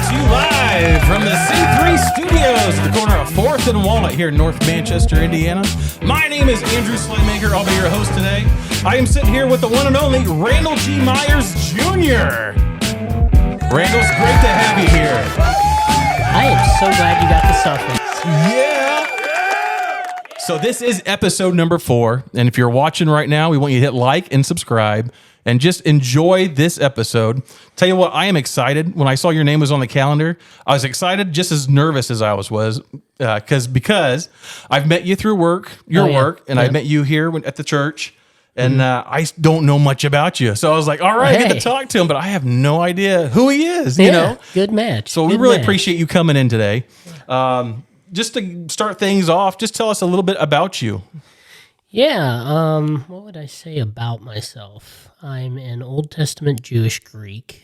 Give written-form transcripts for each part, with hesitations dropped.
to you live from the C3 Studios at the corner of 4th and Walnut here in North Manchester, Indiana. My name is Andrew Slaymaker. I'll be your host today. I am sitting here with the one and only Randall G. Myers Jr. Randall, it's great to have you here. I am so glad you got the suffix. Yeah. So this is episode number 4, and if you're watching right now, we want you to hit like and subscribe and just enjoy this episode. Tell you what, I am excited. When I saw your name was on the calendar, I was excited, just as nervous as I was because I've met you through work, work, and I met you here at the church, and I don't know much about you. So I was like, all right, I get to talk to him, but I have no idea who he is, you know? Good match. So we really appreciate you coming in today. Just to start things off, just tell us a little bit about you. Yeah, what would I say about myself? I'm an Old Testament Jewish Greek.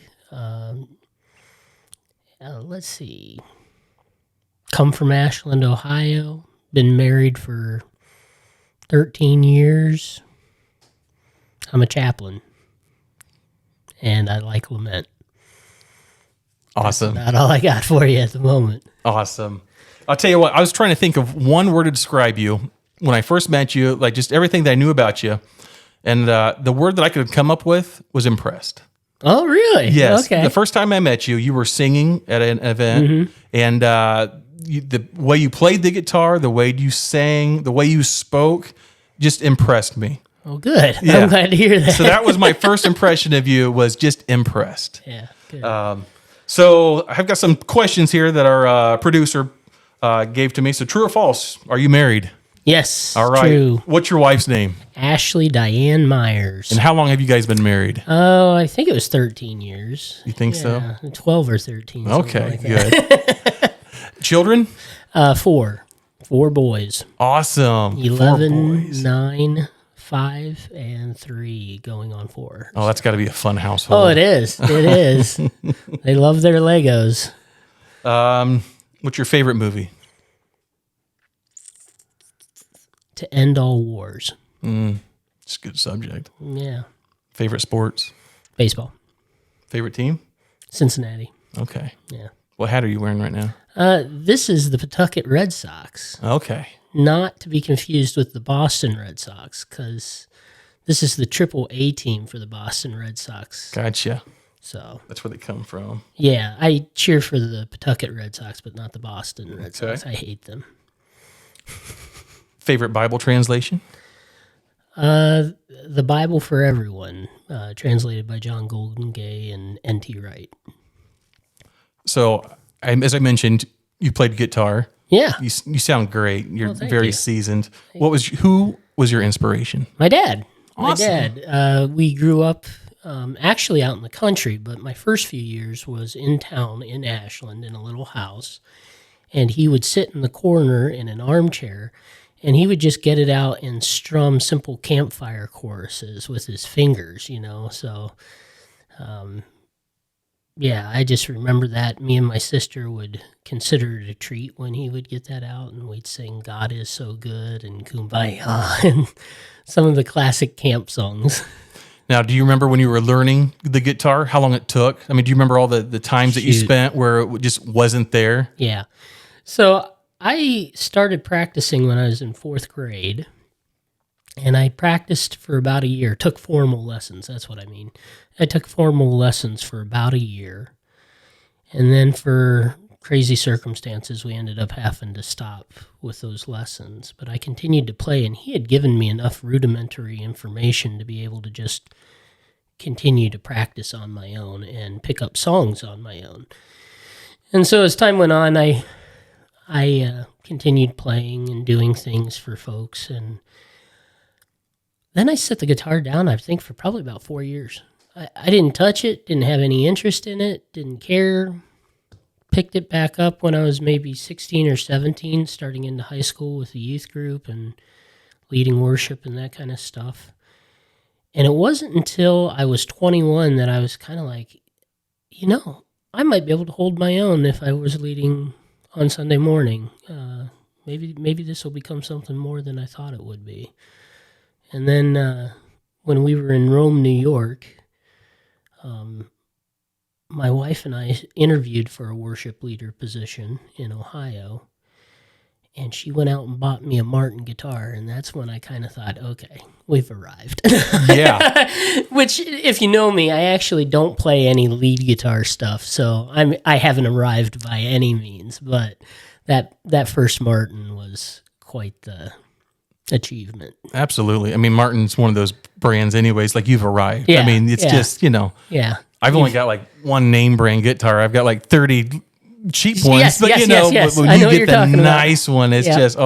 Let's see. Come from Ashland, Ohio. Been married for 13 years. I'm a chaplain. And I like lament. Awesome. That's about all I got for you at the moment. Awesome. I'll tell you what, I was trying to think of one word to describe you when I first met you, like just everything that I knew about you. And the word that I could come up with was impressed. Oh, really? Yes. Okay. The first time I met you, you were singing at an event, and the way you played the guitar, the way you sang, the way you spoke, just impressed me. Oh, good. Yeah. I'm glad to hear that. So that was my first impression of you, was just impressed. Yeah, good. So I've got some questions here that our producer gave to me. So true or false, are you married? Yes, All right. true. What's your wife's name? Ashley Diane Myers. And how long have you guys been married? Oh, I think it was 13 years. You think so? 12 or 13. Okay, like that. good. Children? 4. 4 boys. Awesome. 11, 9, 5, and 3 going on 4. Oh, that's got to be a fun household. Oh, it is. It is. They love their Legos. What's your favorite movie? To End All Wars. It's a good subject. Yeah. Favorite sports? Baseball. Favorite team? Cincinnati. Okay. Yeah. What hat are you wearing right now? This is the Pawtucket Red Sox. Okay. Not to be confused with the Boston Red Sox, because this is the Triple-A team for the Boston Red Sox. Gotcha. So That's where they come from. yeah, I cheer for the Pawtucket Red Sox, but not the Boston Red Okay. Sox. I hate them. Favorite Bible translation? The Bible for Everyone, translated by John Goldengay and N.T. Wright. So, as I mentioned, you played guitar. Yeah, You sound great. You're Well, thank very you. seasoned. Who was your inspiration? my dad. Awesome. My dad. We grew up actually out in the country, but my first few years was in town in Ashland in a little house, and he would sit in the corner in an armchair, and he would just get it out and strum simple campfire choruses with his fingers, you know. So, yeah, I just remember that. Me and my sister would consider it a treat when he would get that out, and we'd sing God Is So Good and Kumbaya and some of the classic camp songs. Now, do you remember when you were learning the guitar, how long it took? I mean, do you remember all the times that you spent where it just wasn't there? Yeah. So I started practicing when I was in 4th grade, and I practiced for about a year, took formal lessons, that's what I mean. I took formal lessons for about a year, and then for crazy circumstances, we ended up having to stop with those lessons. But I continued to play, and he had given me enough rudimentary information to be able to just continue to practice on my own and pick up songs on my own. And so as time went on, I continued playing and doing things for folks, and then I set the guitar down, I think, for probably about 4 years. I didn't touch it, didn't have any interest in it, didn't care. Picked it back up when I was maybe 16 or 17, starting into high school with the youth group and leading worship and that kind of stuff. And it wasn't until I was 21 that I was kind of like, you know, I might be able to hold my own if I was leading on Sunday morning. Maybe this will become something more than I thought it would be. And then when we were in Rome, New York, my wife and I interviewed for a worship leader position in Ohio, and she went out and bought me a Martin guitar, and that's when I kind of thought, okay, we've arrived. Yeah. Which, if you know me, I actually don't play any lead guitar stuff, so I haven't arrived by any means, but that first Martin was quite the achievement. Absolutely. I mean, Martin's one of those brands anyways, like you've arrived. Yeah, I mean, it's just, Yeah. I've only got like one name brand guitar. I've got like 30 cheap ones, Yes, but yes. when I know you what get you're the talking about. nice one, it's just,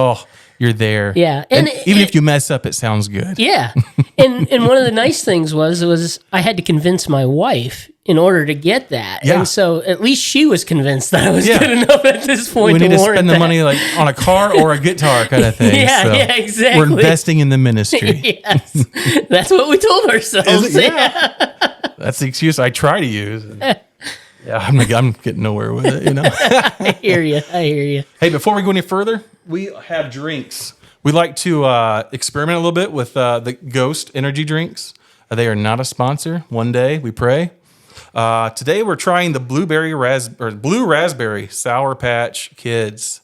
you're there. Yeah. And even if you mess up, it sounds good. Yeah. And one of the nice things was I had to convince my wife in order to get that. Yeah. And so at least she was convinced that I was good enough at this point. We need to warrant spend the that. money like on a car or a guitar kind of thing. Yeah, exactly. We're investing in the ministry. Yes. That's what we told ourselves. Is it? Yeah. That's the excuse I try to use. Yeah, I'm getting nowhere with it, I hear you. Hey, before we go any further, we have drinks. We like to experiment a little bit with the Ghost energy drinks. They are not a sponsor. One day, we pray. Today, we're trying the blue raspberry Sour Patch Kids.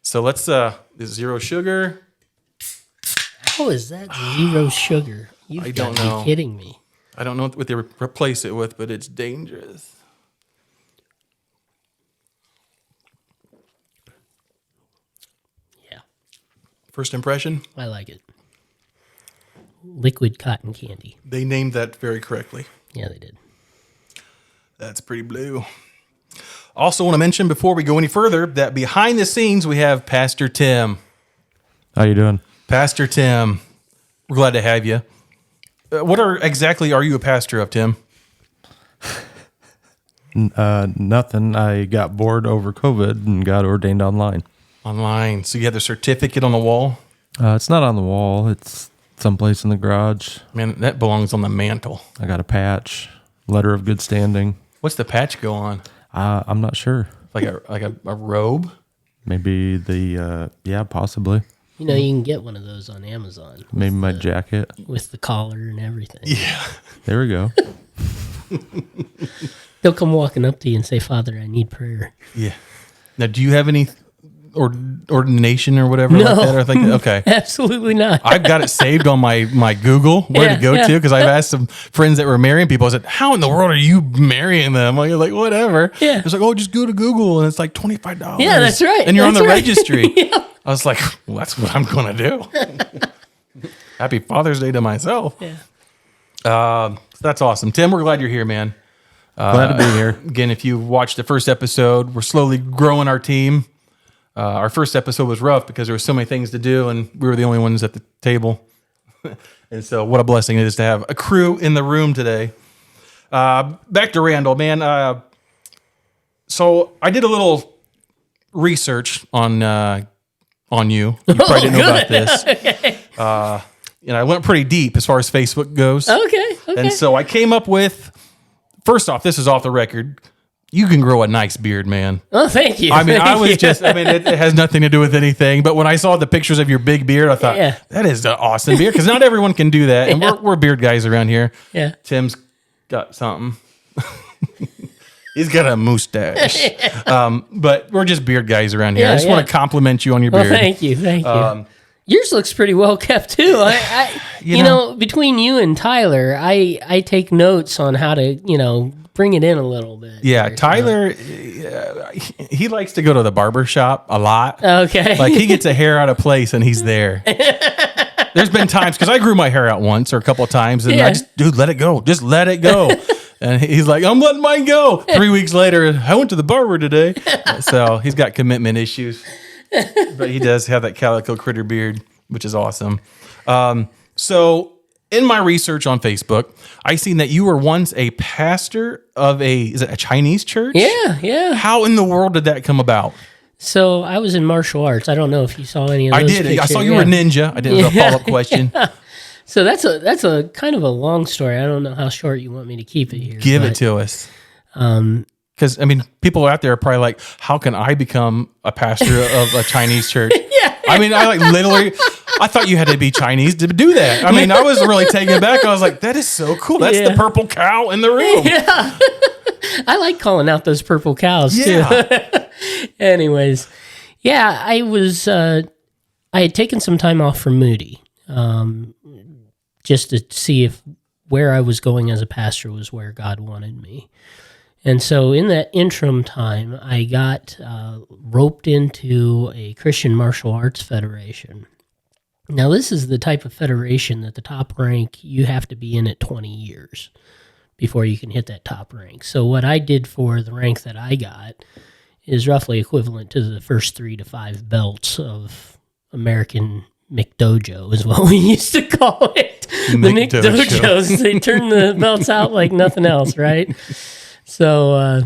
So let's zero sugar. How is that zero sugar? You've got to be kidding me. I don't know what they replace it with, but it's dangerous. First impression? I like it. Liquid cotton candy. They named that very correctly. Yeah, they did. That's pretty blue. Also want to mention before we go any further that behind the scenes we have Pastor Tim. How you doing? Pastor Tim. We're glad to have you. Exactly are you a pastor of, Tim? Nothing. I got bored over COVID and got ordained online. Online. So you have the certificate on the wall? It's not on the wall. It's someplace in the garage. Man, that belongs on the mantle. I got a patch, letter of good standing. What's the patch go on? I'm not sure. Like a robe? Maybe possibly. You can get one of those on Amazon. Maybe my jacket. With the collar and everything. Yeah. There we go. They'll come walking up to you and say, Father, I need prayer. Yeah. Now, do you have any ordination or whatever like that? Or okay. Absolutely not. I've got it saved on my Google where to go to because I've asked some friends that were marrying people. I said, how in the world are you marrying them? Like whatever. Yeah. It's like, just go to Google and it's like $25. Yeah, that's right. And you're on the right. registry. Yeah. I was like, well, that's what I'm going to do. Happy Father's Day to myself. Yeah. That's awesome. Tim, we're glad you're here, man. Glad to be here. Again, if you watched the first episode, we're slowly growing our team. Our first episode was rough because there were so many things to do, and we were the only ones at the table. And so what a blessing it is to have a crew in the room today. Back to Randall, man. So I did a little research on you. You probably didn't know about this. Okay. I went pretty deep as far as Facebook goes. Okay. And so I came up with, first off, this is off the record. You can grow a nice beard, man. Oh, thank you. I mean, it has nothing to do with anything. But when I saw the pictures of your big beard, I thought, that is an awesome beard. Because not everyone can do that. And we're beard guys around here. Yeah. Tim's got something. He's got a mustache. But we're just beard guys around here. I just want to compliment you on your beard. Well, thank you. Yours looks pretty well kept too. Between you and Tyler, I take notes on how to, bring it in a little bit. Yeah, Tyler, he likes to go to the barber shop a lot. Okay. Like he gets a hair out of place and he's there. There's been times, because I grew my hair out once or a couple of times, and I just, dude, let it go. Just let it go. And he's like, I'm letting mine go. 3 weeks later, I went to the barber today. So he's got commitment issues. But he does have that calico critter beard, which is awesome. So in my research on Facebook, I seen that you were once a pastor of is it a Chinese church? Yeah. How in the world did that come about? So I was in martial arts. I don't know if you saw any of those. I did. Pictures. I saw you were a ninja. I did a follow-up question. So that's a kind of a long story. I don't know how short you want me to keep it here. Give it to us. Because, people out there are probably like, how can I become a pastor of a Chinese church? I thought you had to be Chinese to do that. I was really taken aback. I was like, that is so cool. That's the purple cow in the room. Yeah. I like calling out those purple cows Yeah. too. Anyways, yeah, I had taken some time off from Moody, just to see if where I was going as a pastor was where God wanted me. And so in that interim time, I got roped into a Christian martial arts federation. Now, this is the type of federation that the top rank, you have to be in it 20 years before you can hit that top rank. So what I did for the rank that I got is roughly equivalent to the first 3 to 5 belts of American McDojo is what we used to call it. The McDojos, they turn the belts out like nothing else, right? So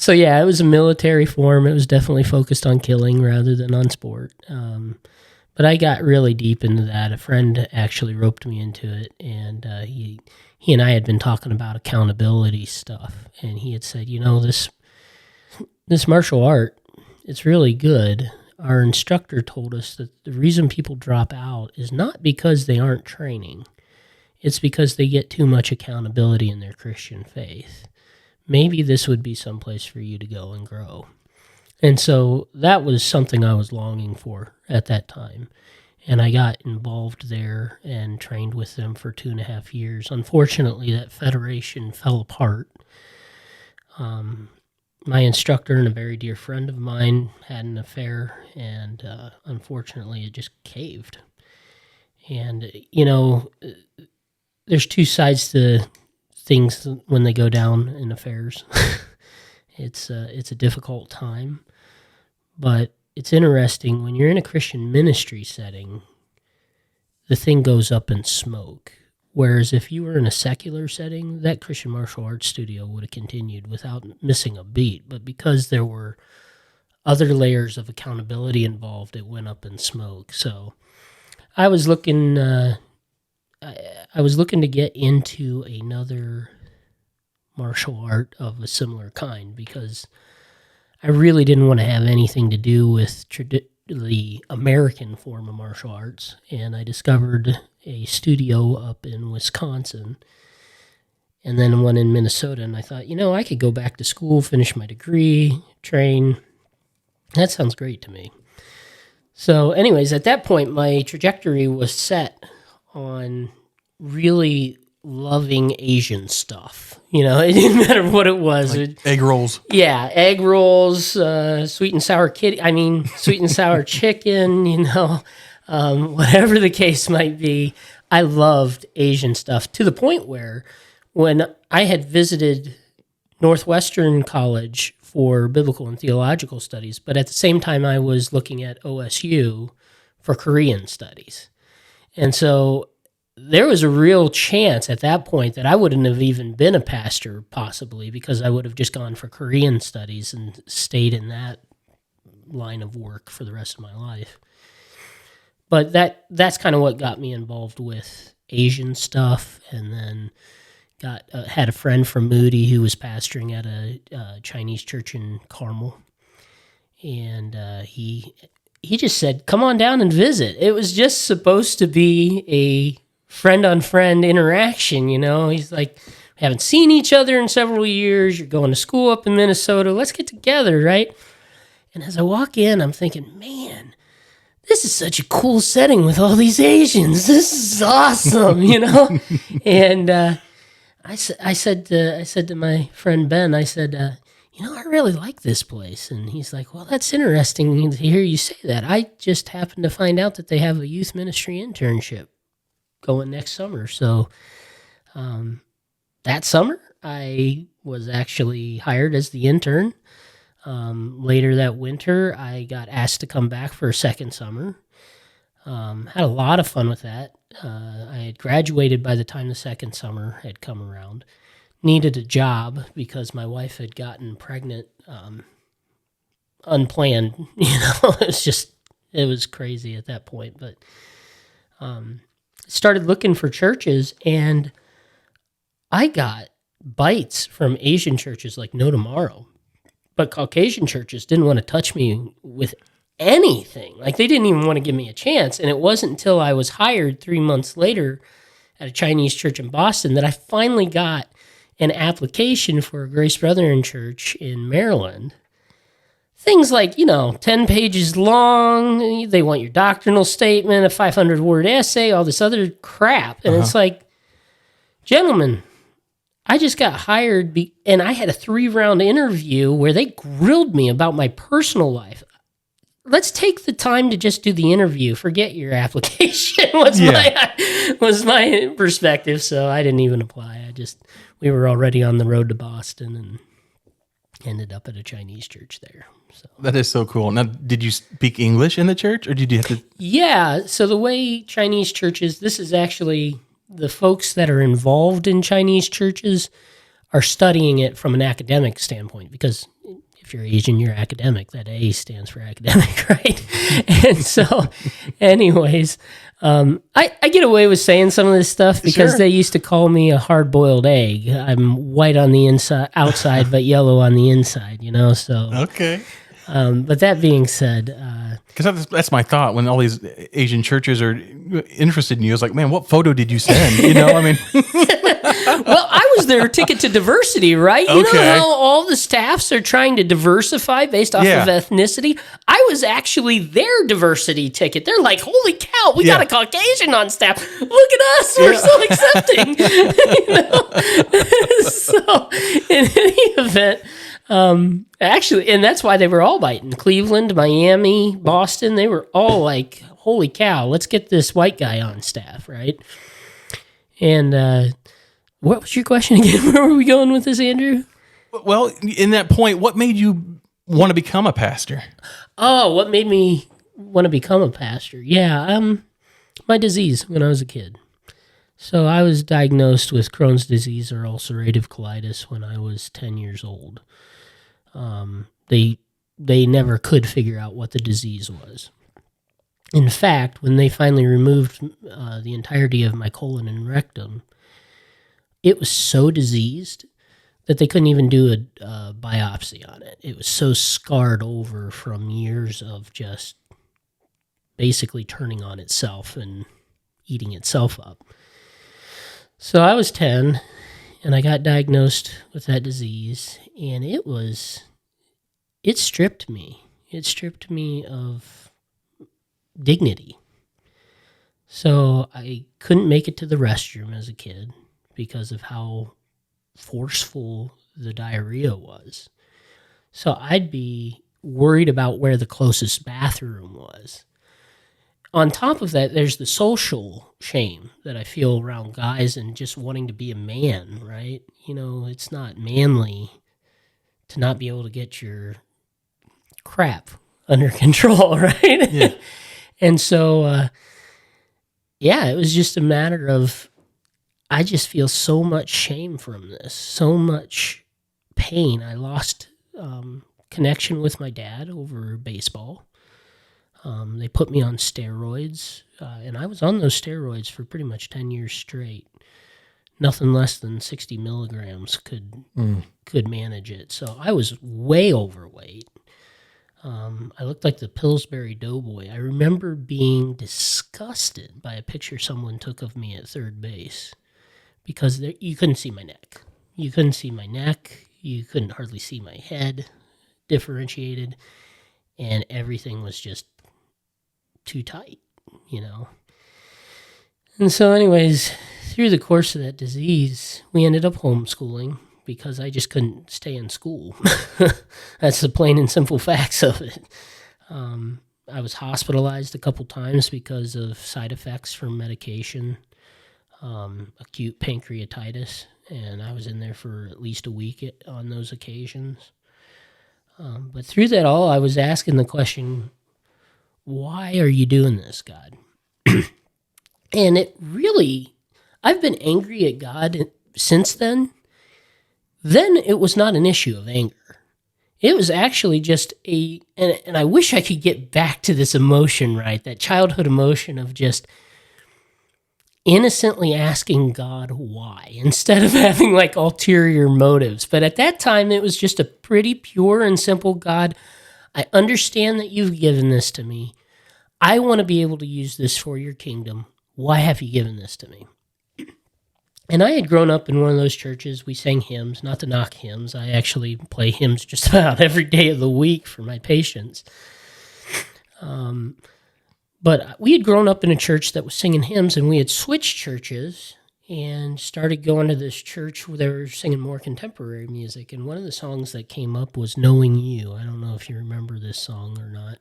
yeah, it was a military form. It was definitely focused on killing rather than on sport. But I got really deep into that. A friend actually roped me into it, and he and I had been talking about accountability stuff, and he had said, this martial art, it's really good. Our instructor told us that the reason people drop out is not because they aren't training. It's because they get too much accountability in their Christian faith. Maybe this would be someplace for you to go and grow. And so that was something I was longing for at that time. And I got involved there and trained with them for 2.5 years. Unfortunately, that federation fell apart. My instructor and a very dear friend of mine had an affair, and unfortunately it just caved. And, there's two sides to things when they go down in affairs. It's a difficult time, but it's interesting when you're in a Christian ministry setting, the thing goes up in smoke. Whereas if you were in a secular setting, that Christian martial arts studio would have continued without missing a beat. But because there were other layers of accountability involved, it went up in smoke. So I was looking to get into another martial art of a similar kind because I really didn't want to have anything to do with the American form of martial arts. And I discovered a studio up in Wisconsin and then one in Minnesota. And I thought, I could go back to school, finish my degree, train. That sounds great to me. So anyways, at that point, my trajectory was set on really loving Asian stuff. It didn't matter what it was. Like egg rolls. Yeah, egg rolls, sweet and sour sweet and sour chicken, whatever the case might be. I loved Asian stuff to the point where when I had visited Northwestern College for biblical and theological studies, but at the same time I was looking at OSU for Korean studies. And so there was a real chance at that point that I wouldn't have even been a pastor, possibly, because I would have just gone for Korean studies and stayed in that line of work for the rest of my life. But that's kind of what got me involved with Asian stuff, and then had a friend from Moody who was pastoring at a Chinese church in Carmel, and he just said, "Come on down and visit." It was just supposed to be a friend-on-friend interaction, He's like, we haven't seen each other in several years. You're going to school up in Minnesota. Let's get together, right? And as I walk in, I'm thinking, man, this is such a cool setting with all these Asians. This is awesome, And I said to my friend Ben, I said, I really like this place. And he's like, well, that's interesting to hear you say that. I just happened to find out that they have a youth ministry internship going next summer. So that summer, I was actually hired as the intern. Later that winter, I got asked to come back for a second summer. Had a lot of fun with that. I had graduated by the time the second summer had come around. Needed a job because my wife had gotten pregnant unplanned. It was crazy at that point. But started looking for churches, and I got bites from Asian churches like no tomorrow. But Caucasian churches didn't want to touch me with anything. Like, they didn't even want to give me a chance. And it wasn't until I was hired 3 months later at a Chinese church in Boston that I finally got an application for a Grace Brethren church in Maryland. Things like, 10 pages long. They want your doctrinal statement, a 500-word essay, all this other crap. And it's like, gentlemen, I just got hired and I had a 3-round interview where they grilled me about my personal life. Let's take the time to just do the interview. Forget your application was my perspective. So I didn't even apply. We were already on the road to Boston and ended up at a Chinese church there. So that is so cool. Now, did you speak English in the church, or did you have to? Yeah. So the way Chinese churches, this is actually the folks that are involved in Chinese churches are studying it from an academic standpoint, because if you're Asian, you're academic. That A stands for academic, right? And so, anyways, I get away with saying some of this stuff because they used to call me a hard-boiled egg. I'm white on the outside, but yellow on the inside, so. Okay. But that being said... Because that's my thought when all these Asian churches are interested in you. It's like, man, what photo did you send? Well, I was their ticket to diversity, right? You know how all the staffs are trying to diversify based off of ethnicity? I was actually their diversity ticket. They're like, holy cow, we got a Caucasian on staff. Look at us. We're so accepting. So, in any event... actually, and that's why they were all biting. Cleveland, Miami, Boston, they were all like, holy cow, let's get this white guy on staff, right? And what was your question again? Where were we going with this, Andrew? Well, in that point, what made you want to become a pastor? Oh, what made me want to become a pastor? Yeah, my disease when I was a kid. So I was diagnosed with Crohn's disease or ulcerative colitis when I was 10 years old. They never could figure out what the disease was. In fact, when they finally removed the entirety of my colon and rectum, it was so diseased that they couldn't even do a biopsy on it. It was so scarred over from years of just basically turning on itself and eating itself up. So I was 10, and I got diagnosed with that disease, and it stripped me. It stripped me of dignity. So I couldn't make it to the restroom as a kid because of how forceful the diarrhea was. So I'd be worried about where the closest bathroom was. On top of that, there's the social shame that I feel around guys and just wanting to be a man, right? It's not manly to not be able to get your crap under control, right? Yeah. And so, it was just a matter of, I just feel so much shame from this, so much pain. I lost connection with my dad over baseball. They put me on steroids, and I was on those steroids for pretty much 10 years straight. Nothing less than 60 milligrams could manage it. So I was way overweight. I looked like the Pillsbury Doughboy. I remember being disgusted by a picture someone took of me at third base because you couldn't see my neck. You couldn't see my neck. You couldn't hardly see my head differentiated, and everything was just too tight, And so anyways, through the course of that disease, we ended up homeschooling because I just couldn't stay in school. That's the plain and simple facts of it. I was hospitalized a couple times because of side effects from medication, acute pancreatitis, and I was in there for at least a week on those occasions. But through that all, I was asking the question, why are you doing this, God? And it really, I've been angry at God since then. Then it was not an issue of anger. It was actually just and I wish I could get back to this emotion, right? That childhood emotion of just innocently asking God why, instead of having like ulterior motives. But at that time, it was just a pretty pure and simple, God, I understand that you've given this to me. I want to be able to use this for your kingdom. Why have you given this to me? And I had grown up in one of those churches. We sang hymns, not to knock hymns. I actually play hymns just about every day of the week for my patients. But we had grown up in a church that was singing hymns, and we had switched churches and started going to this church where they were singing more contemporary music. And one of the songs that came up was Knowing You. I don't know if you remember this song or not.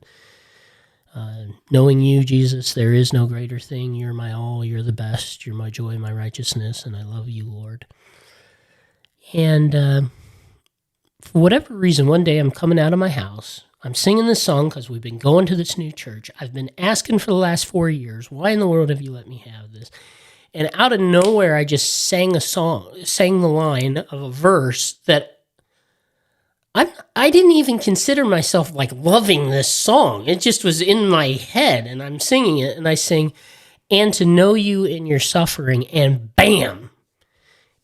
Knowing you, Jesus, there is no greater thing. You're my all, you're the best, you're my joy, my righteousness, and I love you, Lord. And for whatever reason, one day I'm coming out of my house. I'm singing this song because we've been going to this new church. I've been asking for the last 4 years, why in the world have you let me have this? And out of nowhere, I just sang the line of a verse that I didn't even consider myself like loving this song. It just was in my head, and I'm singing it, and I sing, and to know you in your suffering, and bam,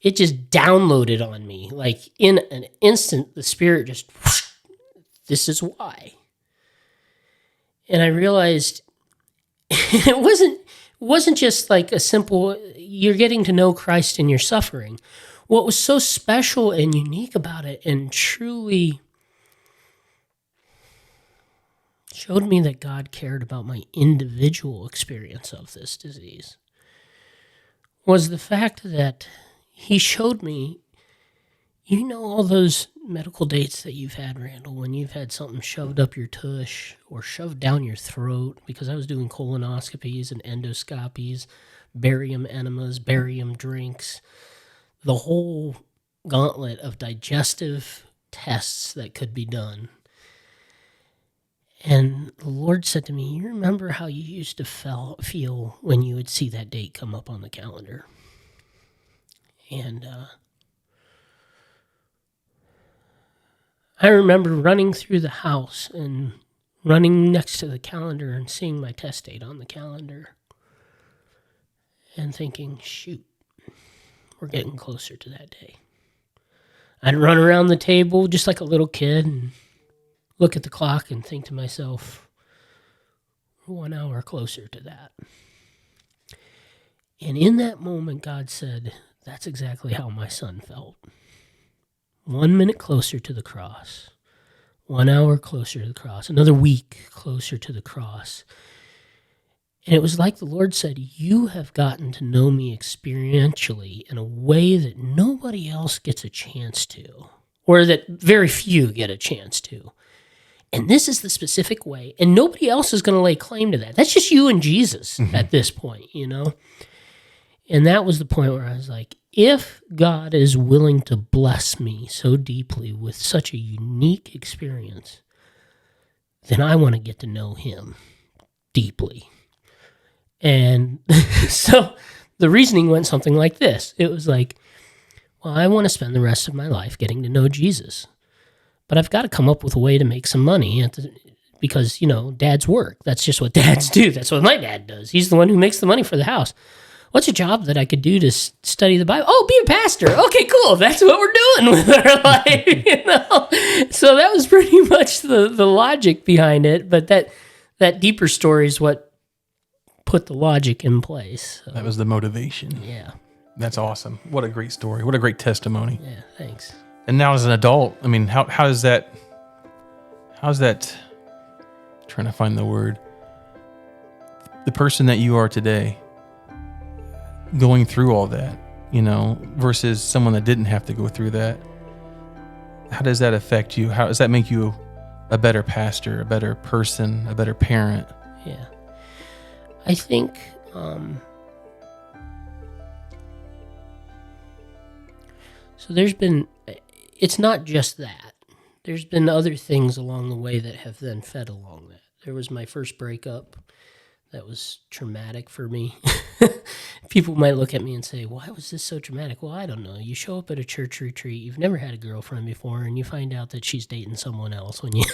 it just downloaded on me. Like in an instant, the Spirit just, whoosh, this is why. And I realized it wasn't just like a simple, you're getting to know Christ in your suffering. What was so special and unique about it and truly showed me that God cared about my individual experience of this disease was the fact that he showed me, you know, all those medical dates that you've had, Randall, when you've had something shoved up your tush or shoved down your throat, because I was doing colonoscopies and endoscopies, barium enemas, barium drinks, the whole gauntlet of digestive tests that could be done. And the Lord said to me, you remember how you used to feel when you would see that date come up on the calendar? And I remember running through the house and running next to the calendar and seeing my test date on the calendar and thinking, shoot, we're getting closer to that day. I'd run around the table just like a little kid and look at the clock and think to myself, we're 1 hour closer to that. And in that moment, God said, that's exactly how my son felt. 1 minute closer to the cross, 1 hour closer to the cross, another week closer to the cross. And it was like the Lord said, you have gotten to know me experientially in a way that nobody else gets a chance to, or that very few get a chance to. And this is the specific way, and nobody else is going to lay claim to that. That's just you and Jesus at this point, you know? And that was the point where I was like, if God is willing to bless me so deeply with such a unique experience, then I want to get to know him deeply. And so the reasoning went something like this. It was like, well, I want to spend the rest of my life getting to know Jesus, but I've got to come up with a way to make some money because, you know, dads work. That's just what dads do. That's what my dad does. He's the one who makes the money for the house. What's a job that I could do to study the Bible? Oh, be a pastor. Okay, cool. That's what we're doing with our life, you know? So that was pretty much the logic behind it, but that deeper story is what put the logic in place. So, that was the motivation. Yeah. That's awesome. What a great story. What a great testimony. Yeah, thanks. And now as an adult, I mean, how's that, trying to find the word, the person that you are today, going through all that, you know, versus someone that didn't have to go through that. How does that affect you? How does that make you a better pastor, a better person, a better parent? Yeah. I think so there's been, it's not just that. There's been other things along the way that have then fed along that. There was my first breakup. That was traumatic for me. People might look at me and say, why was this so traumatic? Well, I don't know. You show up at a church retreat, you've never had a girlfriend before, and you find out that she's dating someone else when you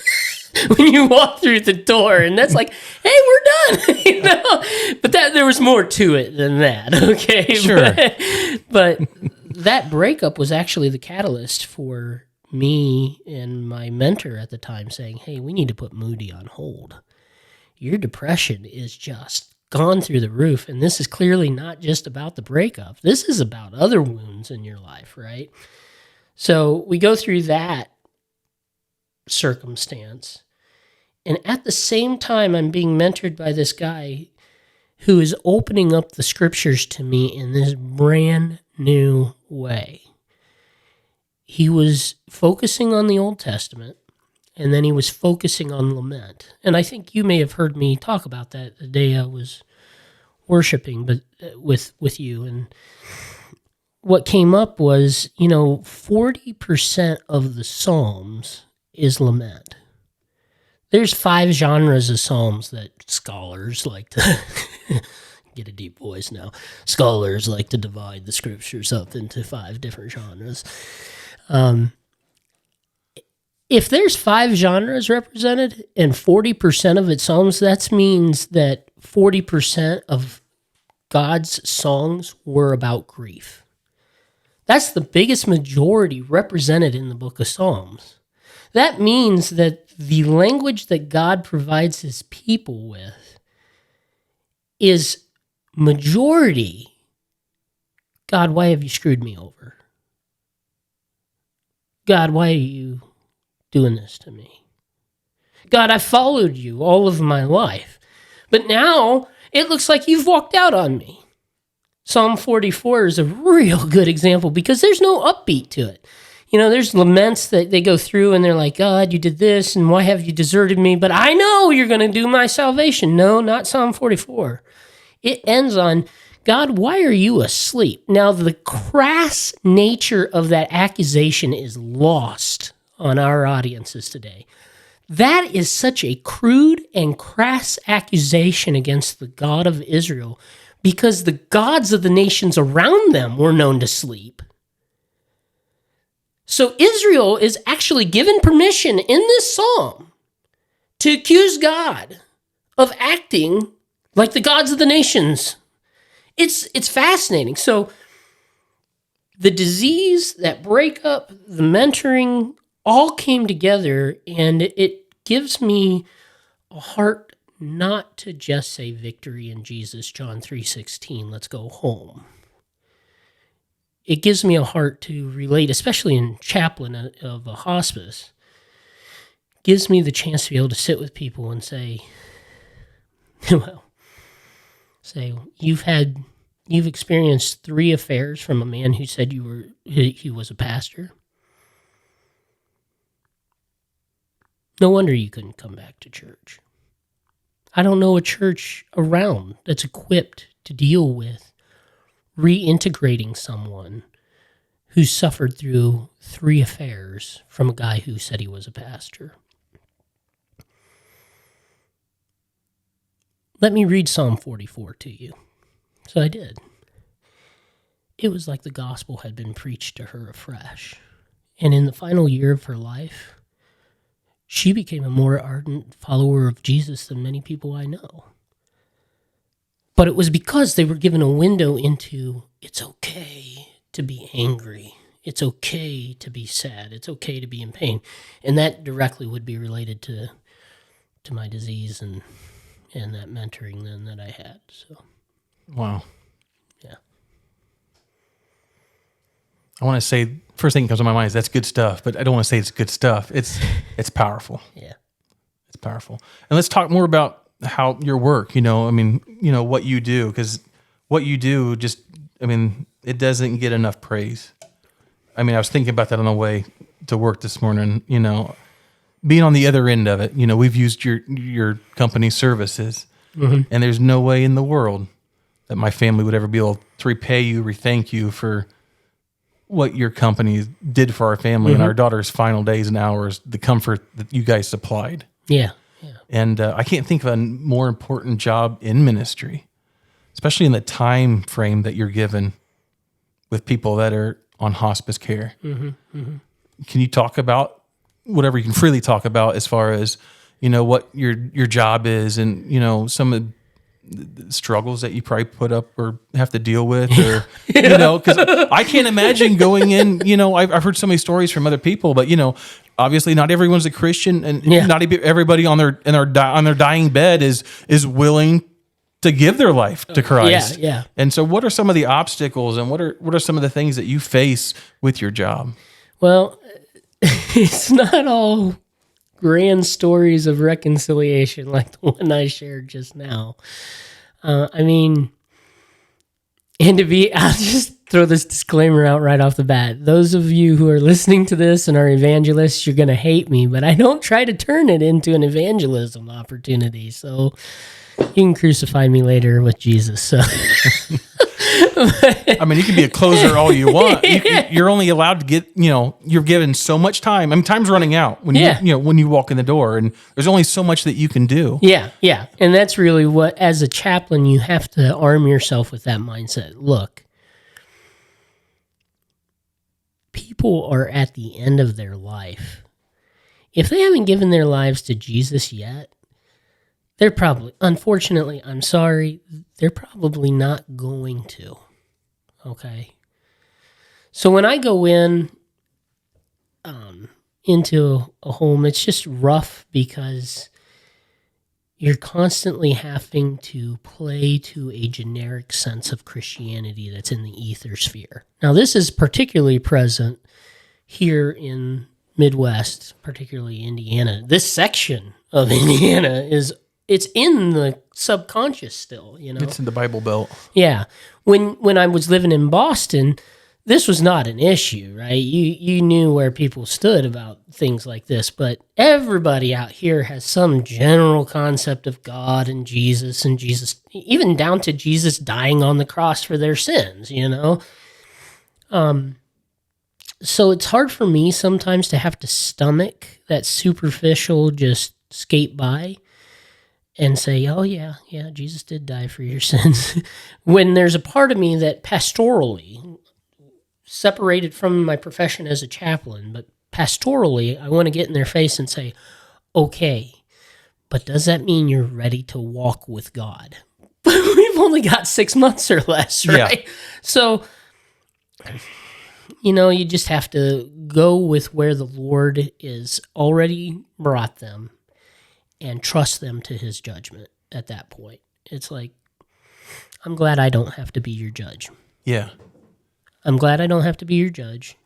when you walk through the door, and that's like, hey, we're done. You know? But there was more to it than that, okay? Sure. But that breakup was actually the catalyst for me and my mentor at the time saying, hey, we need to put Moody on hold. Your depression is just gone through the roof. And this is clearly not just about the breakup. This is about other wounds in your life, right? So we go through that circumstance. And at the same time, I'm being mentored by this guy who is opening up the scriptures to me in this brand new way. He was focusing on the Old Testament, and then he was focusing on lament. And I think you may have heard me talk about that the day I was worshiping with you. And what came up was, 40% of the Psalms is lament. There's 5 genres of Psalms that scholars like to get a deep voice now. Scholars like to divide the scriptures up into 5 different genres. If there's 5 genres represented and 40% of it's Psalms, that means that 40% of God's songs were about grief. That's the biggest majority represented in the book of Psalms. That means that the language that God provides his people with is majority, God, why have you screwed me over? God, why are you doing this to me? God, I followed you all of my life, but now it looks like you've walked out on me. Psalm 44 is a real good example because there's no upbeat to it. There's laments that they go through and they're like, God, you did this and why have you deserted me? But I know you're going to do my salvation. No, not Psalm 44. It ends on, God, why are you asleep? Now, the crass nature of that accusation is lost on our audiences today. That is such a crude and crass accusation against the God of Israel because the gods of the nations around them were known to sleep. So Israel is actually given permission in this psalm to accuse God of acting like the gods of the nations. It's fascinating. So the disease, that breakup, the mentoring, all came together, and it gives me a heart not to just say victory in Jesus, John 3:16, let's go home. It gives me a heart to relate, especially in chaplain of a hospice. It gives me the chance to be able to sit with people and say, you've experienced 3 affairs from a man who said he was a pastor. No wonder you couldn't come back to church. I don't know a church around that's equipped to deal with reintegrating someone who suffered through 3 affairs from a guy who said he was a pastor. Let me read Psalm 44 to you. So I did. It was like the gospel had been preached to her afresh. And in the final year of her life, she became a more ardent follower of Jesus than many people I know. But it was because they were given a window into, it's okay to be angry. It's okay to be sad. It's okay to be in pain. And that directly would be related to my disease and that mentoring then that I had. So, Wow. Yeah. I want to say, first thing that comes to my mind is that's good stuff, but I don't want to say it's good stuff. It's powerful. Yeah. It's powerful. And let's talk more about how your work, what you do, because what you do it doesn't get enough praise. I was thinking about that on the way to work this morning, being on the other end of it, we've used your company's services, and there's no way in the world that my family would ever be able to repay you, rethank you for what your company did for our family and our daughter's final days and hours, the comfort that you guys supplied. Yeah. And I can't think of a more important job in ministry, especially in the time frame that you're given with people that are on hospice care. Can you talk about whatever you can freely talk about as far as, what your job is and, some of the struggles that you probably put up or have to deal with or, because I can't imagine going in, I've heard so many stories from other people, but, obviously not everyone's a Christian and not everybody on their dying bed is willing to give their life to Christ. Yeah. And so what are some of the obstacles and what are some of the things that you face with your job? Well, it's not all grand stories of reconciliation like the one I shared just now. I mean, I'll just throw this disclaimer out right off the bat. Those of you who are listening to this and are evangelists, you're going to hate me, but I don't try to turn it into an evangelism opportunity. So you can crucify me later with Jesus. So. I mean, you can be a closer all you want. You're only allowed to get, you're given so much time. I mean, time's running out when when you walk in the door, and there's only so much that you can do. Yeah. And that's really what, as a chaplain, you have to arm yourself with that mindset. Look, people are at the end of their life. If they haven't given their lives to Jesus yet, they're probably, unfortunately, I'm sorry, they're probably not going to. Okay? So when I go into a home, it's just rough because you're constantly having to play to a generic sense of Christianity that's in the ether sphere. Now, this is particularly present here in Midwest, particularly Indiana. This section of Indiana it's in the subconscious still, It's in the Bible Belt. Yeah. When I was living in Boston, this was not an issue, right? You knew where people stood about things like this, but everybody out here has some general concept of God and Jesus, even down to Jesus dying on the cross for their sins, So it's hard for me sometimes to have to stomach that superficial just skate by and say, oh, yeah, Jesus did die for your sins. When there's a part of me that pastorally, separated from my profession as a chaplain, but pastorally, I want to get in their face and say, okay, but does that mean you're ready to walk with God? We've only got 6 months or less, right? Yeah. So, you just have to go with where the Lord is already brought them and trust them to his judgment at that point. It's like, I'm glad I don't have to be your judge. Yeah. I'm glad I don't have to be your judge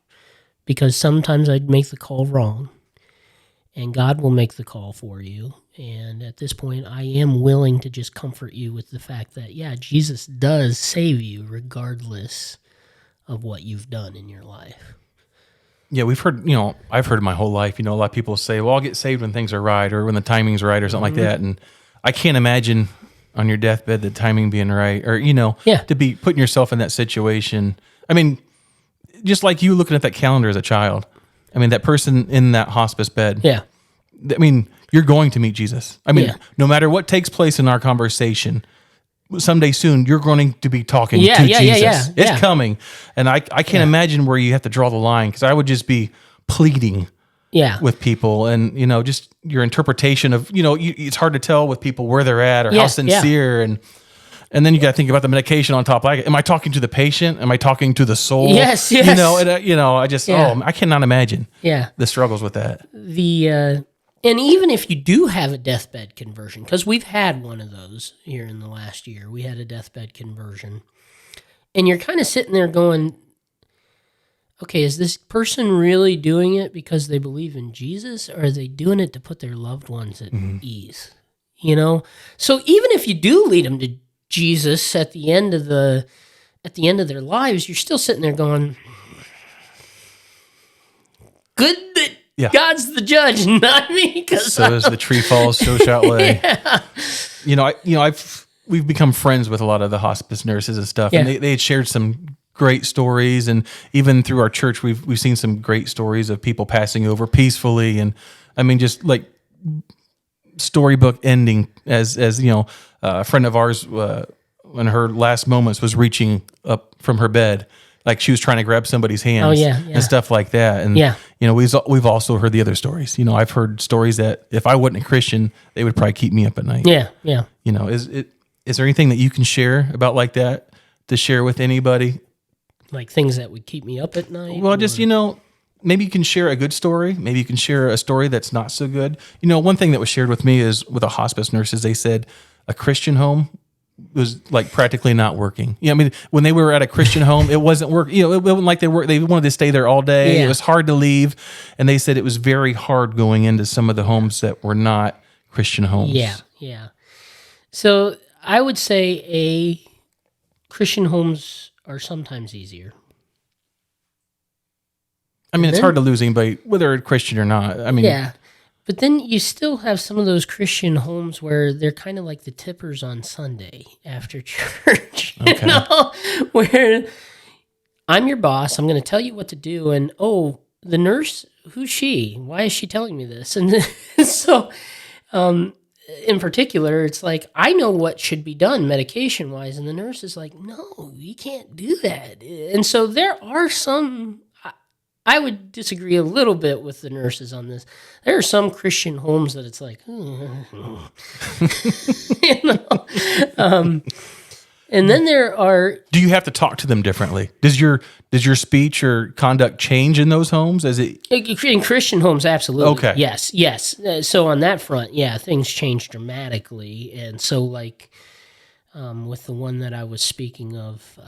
because sometimes I'd make the call wrong and God will make the call for you. And at this point, I am willing to just comfort you with the fact that, yeah, Jesus does save you regardless of what you've done in your life. Yeah, we've heard, I've heard my whole life, a lot of people say, well, I'll get saved when things are right or when the timing's right or something like that. And I can't imagine on your deathbed the timing being right or, to be putting yourself in that situation. I mean, just like you looking at that calendar as a child. I mean, that person in that hospice bed. Yeah. I mean, you're going to meet Jesus. I mean, no matter what takes place in our conversation, someday soon, you're going to be talking to Jesus. It's coming. And I can't imagine where you have to draw the line because I would just be pleading with people and, just your interpretation of, it's hard to tell with people where they're at or how sincere. And then you got to think about the medication on top. Like, am I talking to the patient? Am I talking to the soul? Yes. I just, I cannot imagine the struggles with that. And even if you do have a deathbed conversion, because we've had one of those here in the last year, we had a deathbed conversion, and you're kind of sitting there going, okay, is this person really doing it because they believe in Jesus, or are they doing it to put their loved ones at ease? So even if you do lead them to Jesus at the end of their lives, you're still sitting there going, good that God's the judge, not me. So as the tree falls, so shall it lay. We've become friends with a lot of the hospice nurses and stuff, and they had shared some great stories, and even through our church, we've seen some great stories of people passing over peacefully, and I mean, just like storybook ending. As a friend of ours, in her last moments, was reaching up from her bed. Like she was trying to grab somebody's hands and stuff like that. And, we've also heard the other stories. I've heard stories that if I wasn't a Christian, they would probably keep me up at night. Yeah. Is there anything that you can share about like that to share with anybody? Like things that would keep me up at night? Well, just, maybe you can share a good story. Maybe you can share a story that's not so good. One thing that was shared with me is with a hospice nurse is they said a Christian home was like practically not working. I mean, when they were at a Christian home, it wasn't working. It wasn't like they wanted to stay there all day. Yeah. It was hard to leave. And they said it was very hard going into some of the homes that were not Christian homes. Yeah. So I would say Christian homes are sometimes easier. I mean, it's hard to lose anybody, whether they're Christian or not. I mean, yeah. But then you still have some of those Christian homes where they're kind of like the tippers on Sunday after church, you know, where I'm your boss, I'm going to tell you what to do, and the nurse, who's she? Why is she telling me this? And so, in particular, it's like, I know what should be done medication-wise, and the nurse is like, no, you can't do that. And so there are some... I would disagree a little bit with the nurses on this. There are some Christian homes that it's like, and then there are. Do you have to talk to them differently? Does your speech or conduct change in those homes? In Christian homes? Absolutely. Okay. Yes. So on that front, yeah, things change dramatically, and so like with the one that I was speaking of,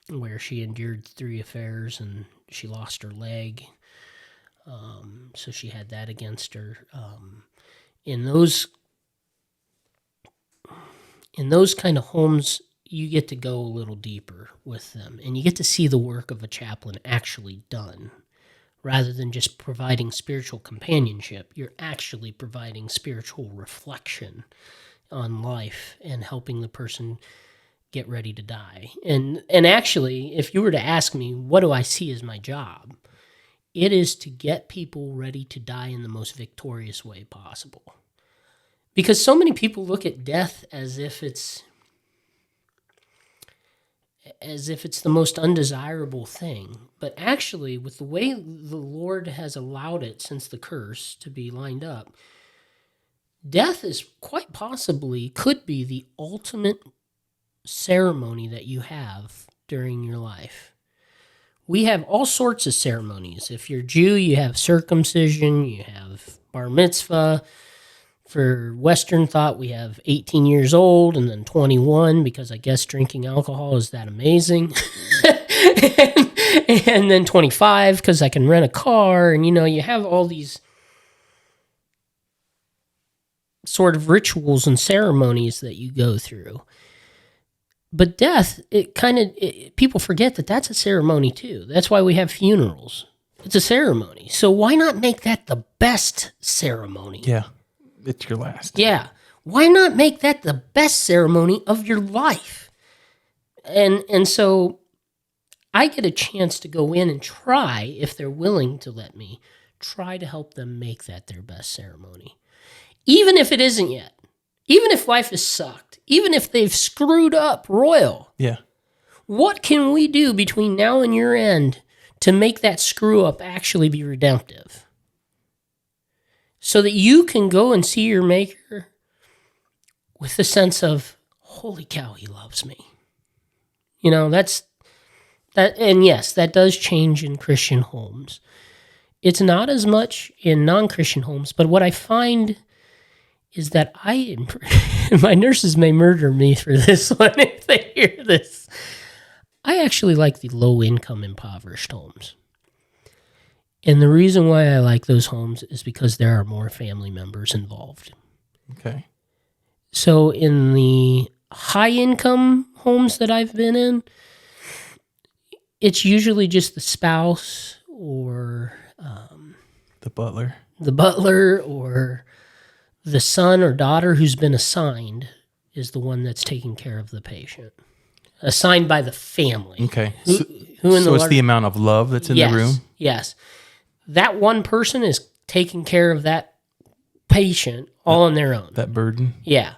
where she endured 3 affairs and she lost her leg, so she had that against her. In those kind of homes, you get to go a little deeper with them, and you get to see the work of a chaplain actually done, rather than just providing spiritual companionship. You're actually providing spiritual reflection on life and helping the person get ready to die. And actually, if you were to ask me, what do I see as my job? It is to get people ready to die in the most victorious way possible. Because so many people look at death as if it's the most undesirable thing. But actually, with the way the Lord has allowed it since the curse to be lined up, death is quite possibly, could be the ultimate ceremony that you have during your life. We have all sorts of ceremonies. If you're Jew, you have circumcision, you have bar mitzvah. For Western thought, we have 18 years old and then 21, because I guess drinking alcohol is that amazing. and then 25, because I can rent a car. And, you have all these sort of rituals and ceremonies that you go through. But death, people forget that that's a ceremony too. That's why we have funerals. It's a ceremony. So why not make that the best ceremony? Yeah, it's your last. Yeah. Why not make that the best ceremony of your life? And so I get a chance to go in and try, if they're willing to let me, try to help them make that their best ceremony. Even if it isn't yet. Even if life has sucked, even if they've screwed up royal, yeah. What can we do between now and your end to make that screw up actually be redemptive? So that you can go and see your Maker with the sense of, holy cow, he loves me. That's that. And yes, that does change in Christian homes. It's not as much in non-Christian homes, but what I find is that my nurses may murder me for this one if they hear this. I actually like the low-income impoverished homes. And the reason why I like those homes is because there are more family members involved. Okay. So in the high-income homes that I've been in, it's usually just the spouse or the butler. Or the son or daughter who's been assigned is the one that's taking care of the patient. Assigned by the family. Okay. So it's the amount of love that's in the room? Yes. That one person is taking care of that patient all on their own. That burden? Yeah.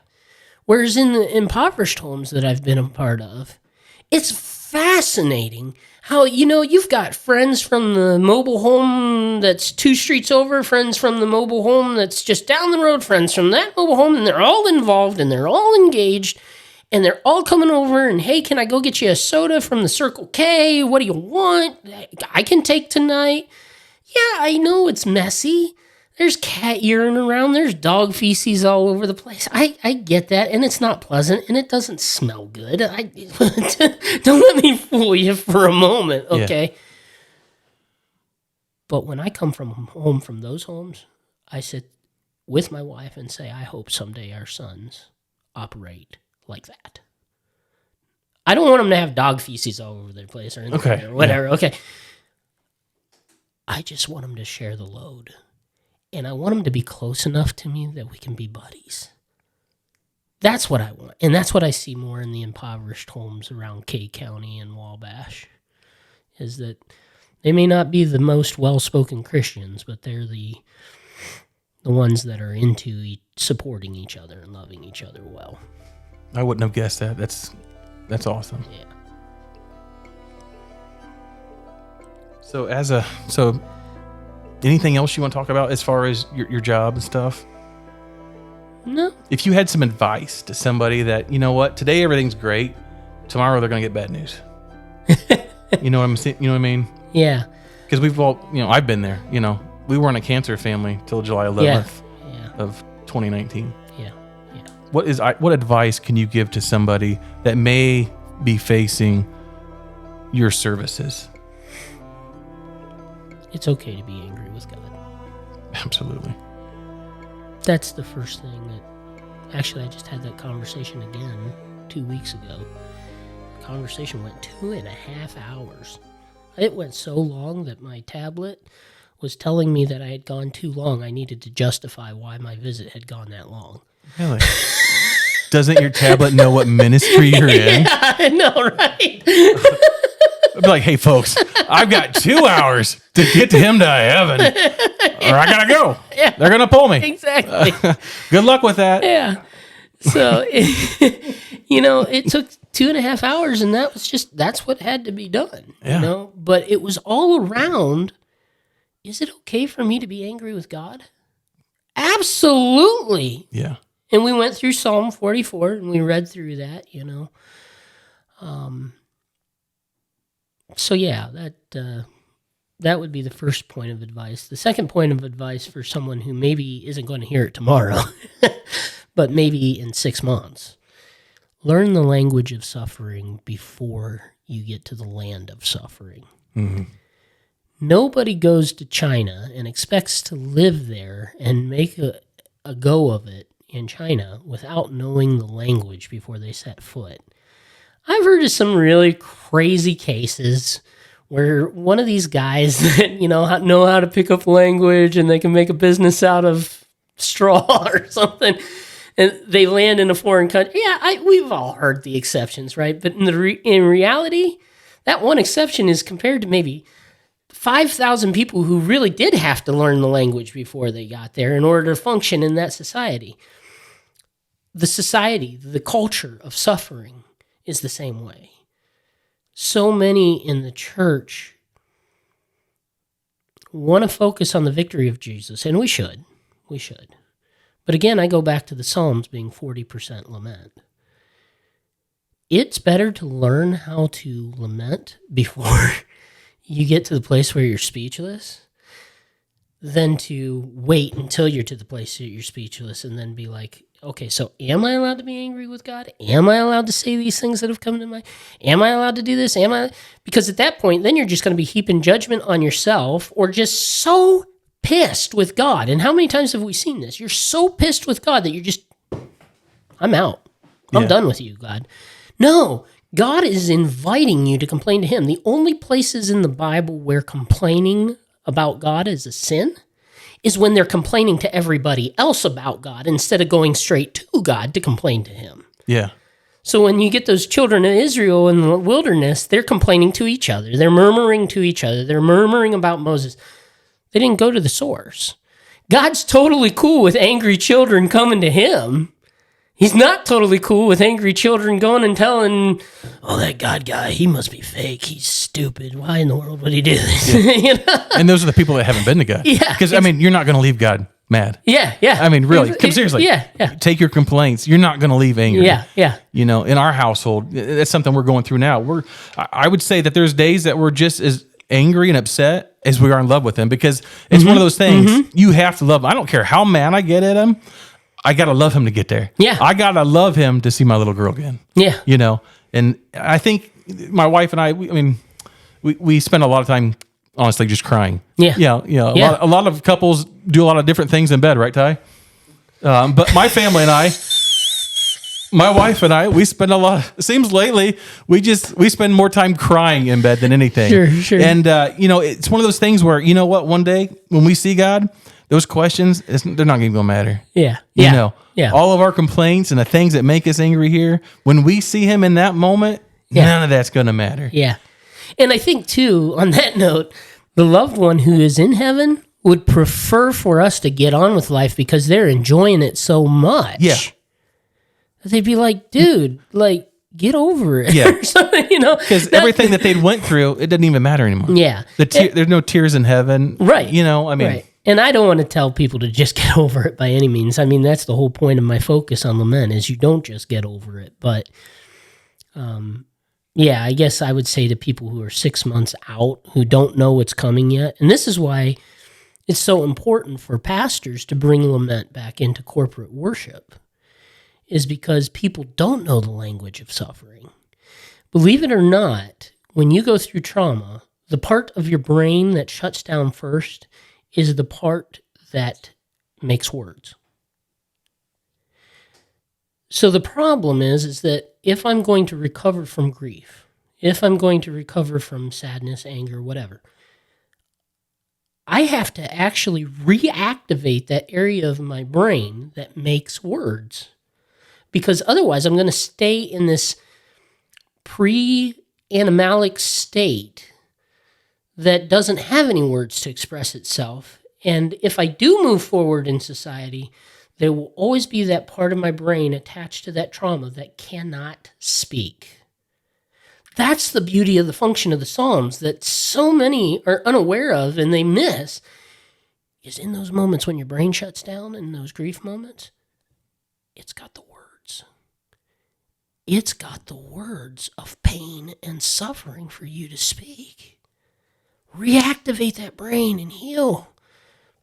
Whereas in the impoverished homes that I've been a part of, it's fascinating how, you've got friends from the mobile home that's 2 streets over, friends from the mobile home that's just down the road, friends from that mobile home, and they're all involved and they're all engaged and they're all coming over and, hey, can I go get you a soda from the Circle K? What do you want? I can take tonight. Yeah, I know it's messy. There's cat urine around. There's dog feces all over the place. I get that, and it's not pleasant, and it doesn't smell good. Don't let me fool you for a moment, okay? Yeah. But when I come home from those homes, I sit with my wife and say, I hope someday our sons operate like that. I don't want them to have dog feces all over their place or anything or whatever, okay? I just want them to share the load. And I want them to be close enough to me that we can be buddies. That's what I want. And that's what I see more in the impoverished homes around Kay County and Wabash, is that they may not be the most well-spoken Christians, but they're the ones that are into supporting each other and loving each other well. I wouldn't have guessed that. That's awesome. Yeah. So anything else you want to talk about as far as your job and stuff? No. If you had some advice to somebody that, you know what, today everything's great, tomorrow they're going to get bad news. You know what I'm saying? You know what I mean? Yeah. Because we've all, I've been there. We weren't a cancer family till July 11th of 2019. Yeah. What advice can you give to somebody that may be facing your services? It's okay to be angry with God. Absolutely. That's the first thing that... Actually, I just had that conversation again 2 weeks ago. The conversation went 2.5 hours. It went so long that my tablet was telling me that I had gone too long. I needed to justify why my visit had gone that long. Really? Doesn't your tablet know what ministry you're in? Yeah, I know, right? I'd be like, hey, folks, I've got 2 hours to get to him to heaven, or I got to go. Yeah. They're going to pull me. Exactly. Good luck with that. Yeah. So, it took 2.5 hours, and that's what had to be done. Yeah. But it was all around, is it okay for me to be angry with God? Absolutely. Yeah. And we went through Psalm 44, and we read through that, So yeah, that would be the first point of advice. The second point of advice for someone who maybe isn't going to hear it tomorrow, but maybe in 6 months, learn the language of suffering before you get to the land of suffering. Mm-hmm. Nobody goes to China and expects to live there and make a go of it in China without knowing the language before they set foot. I've heard of some really crazy cases where one of these guys that, know how to pick up language and they can make a business out of straw or something, and they land in a foreign country. Yeah, we've all heard the exceptions, right? But in reality, that one exception is compared to maybe 5,000 people who really did have to learn the language before they got there in order to function in that society. The culture of suffering is the same way. So many in the church want to focus on the victory of Jesus, and we should. But again, I go back to the Psalms being 40% lament. It's better to learn how to lament before you get to the place where you're speechless than to wait until you're to the place that you're speechless and then be like, okay, so am I allowed to be angry with God? Am I allowed to say these things that have come to mind? Am I allowed to do this? Because at that point, then you're just going to be heaping judgment on yourself or just so pissed with God. And how many times have we seen this? You're so pissed with God that you're just, I'm out. I'm done with you, God. No, God is inviting you to complain to him. The only places in the Bible where complaining about God is a sin is when they're complaining to everybody else about God instead of going straight to God to complain to him. Yeah. So when you get those children of Israel in the wilderness, they're complaining to each other. They're murmuring to each other. They're murmuring about Moses. They didn't go to the source. God's totally cool with angry children coming to him. He's not totally cool with angry children going and telling, oh, that God guy, he must be fake. He's stupid. Why in the world would he do this? Yeah. And those are the people that haven't been to God. Yeah. Because, you're not going to leave God mad. Yeah. Really. Seriously. Yeah. Take your complaints. You're not going to leave angry. Yeah. In our household, that's something we're going through now. I would say that there's days that we're just as angry and upset as we are in love with him, because it's one of those things you have to love him. I don't care how mad I get at him. I got to love him to get there. Yeah. I got to love him to see my little girl again. Yeah. You know, and I think my wife and I, we spend a lot of time, honestly, just crying. Yeah. Yeah. A lot of couples do a lot of different things in bed, right, Ty? But my family and I, my wife and I, we spend a lot. It seems lately we spend more time crying in bed than anything. Sure. And it's one of those things where, you know what, one day when we see God, those questions, they're not even gonna matter. Yeah. You know, Yeah. all of our complaints and the things that make us angry here, when we see Him in that moment, none of that's gonna matter. Yeah. And I think too, on that note, the loved one who is in heaven would prefer for us to get on with life because they're enjoying it so much. Yeah. They'd be like, dude, like, get over it. Yeah. Or something, you know? Because everything that they'd went through, it doesn't even matter anymore. Yeah. There's no tears in heaven. Right. You know, I mean. Right. And I don't want to tell people to just get over it by any means. I mean, that's the whole point of my focus on lament is you don't just get over it. But, yeah, I guess I would say to people who are 6 months out, who don't know what's coming yet, and this is why it's so important for pastors to bring lament back into corporate worship, is because people don't know the language of suffering. Believe it or not, when you go through trauma, the part of your brain that shuts down first is the part that makes words. So the problem is that if I'm going to recover from grief, if I'm going to recover from sadness, anger, whatever, I have to actually reactivate that area of my brain that makes words. Because otherwise I'm going to stay in this pre-animalic state that doesn't have any words to express itself. And if I do move forward in society, there will always be that part of my brain attached to that trauma that cannot speak. That's the beauty of the function of the Psalms that so many are unaware of and they miss, is in those moments when your brain shuts down, in those grief moments, it's got the words. It's got the words of pain and suffering for you to speak. Reactivate that brain and heal.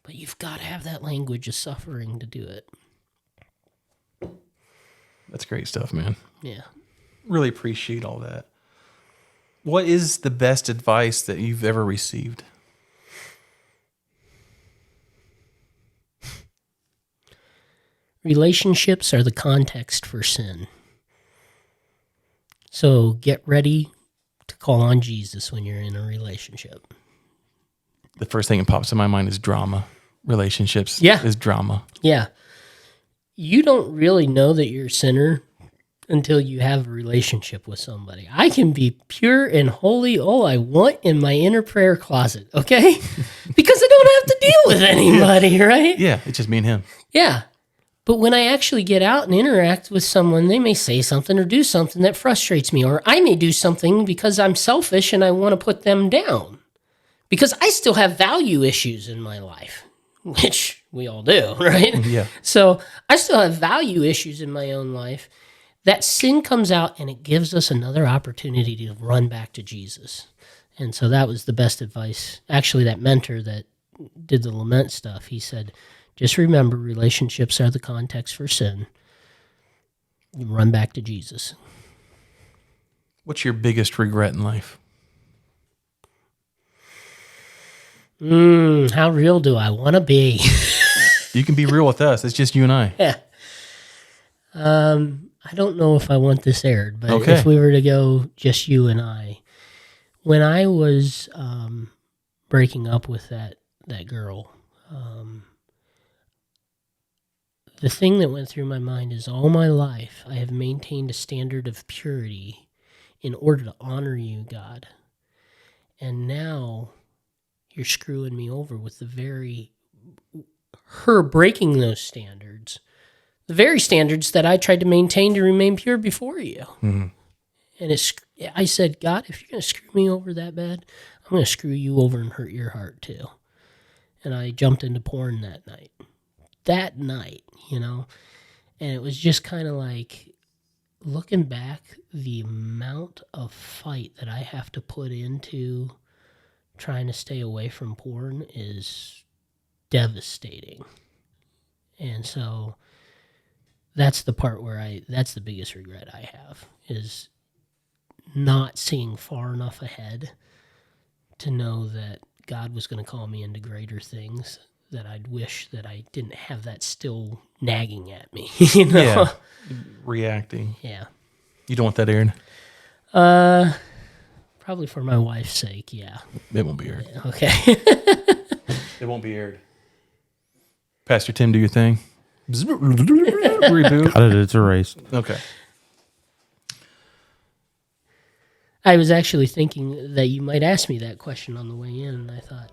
But you've got to have that language of suffering to do it. That's great stuff, man. Yeah. Really appreciate all that. What is the best advice that you've ever received? Relationships are the context for sin. So get ready to call on Jesus when you're in a relationship. The first thing that pops in my mind is drama. Relationships is drama. Yeah. You don't really know that you're a sinner until you have a relationship with somebody. I can be pure and holy all I want in my inner prayer closet, okay? Because I don't have to deal with anybody, right? Yeah, it's just me and him. Yeah. But when I actually get out and interact with someone, they may say something or do something that frustrates me, or I may do something because I'm selfish and I want to put them down. Because I still have value issues in my life, which we all do, right? Yeah. So I still have value issues in my own life. That sin comes out and it gives us another opportunity to run back to Jesus. And so that was the best advice. Actually, that mentor that did the lament stuff, he said, just remember, relationships are the context for sin. You run back to Jesus. What's your biggest regret in life? How real do I want to be? You can be real with us. It's just you and I. Yeah. I don't know if I want this aired, but Okay. if we were to go just you and I, when I was breaking up with that girl, the thing that went through my mind is all my life I have maintained a standard of purity in order to honor you, God. And now you're screwing me over with her breaking those standards, the very standards that I tried to maintain to remain pure before you. Mm-hmm. And I said, God, if you're going to screw me over that bad, I'm going to screw you over and hurt your heart too. And I jumped into porn that night, and it was just kind of like, looking back, the amount of fight that I have to put into trying to stay away from porn is devastating. And so that's the part where that's the biggest regret I have, is not seeing far enough ahead to know that God was going to call me into greater things, that I'd wish that I didn't have that still nagging at me, you know? Yeah. Reacting. Yeah. You don't want that aired? Probably for my wife's sake, yeah. It won't be aired. Okay. It won't be aired. Pastor Tim, do your thing. Reboot. Got it. It's erased. Okay. I was actually thinking that you might ask me that question on the way in, and I thought,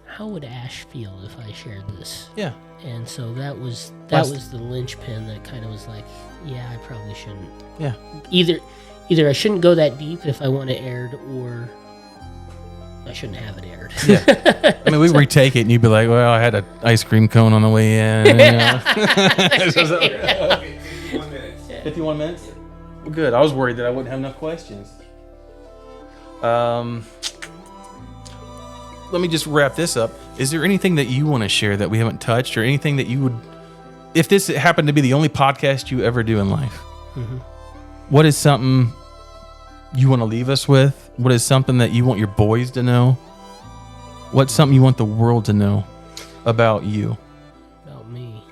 how would Ash feel if I shared this? Yeah. And so that was the linchpin that kind of was like, yeah, I probably shouldn't. Yeah. Either I shouldn't go that deep if I want it aired, or I shouldn't have it aired. Yeah. I mean, we retake it and you'd be like, well, I had an ice cream cone on the way in. You know? 51 minutes. 51 minutes? Well, good. I was worried that I wouldn't have enough questions. Let me just wrap this up. Is there anything that you want to share that we haven't touched, or anything that you would, if this happened to be the only podcast you ever do in life, Mm-hmm. what is something you want to leave us with? What is something that you want your boys to know? What's something you want the world to know about you? About me.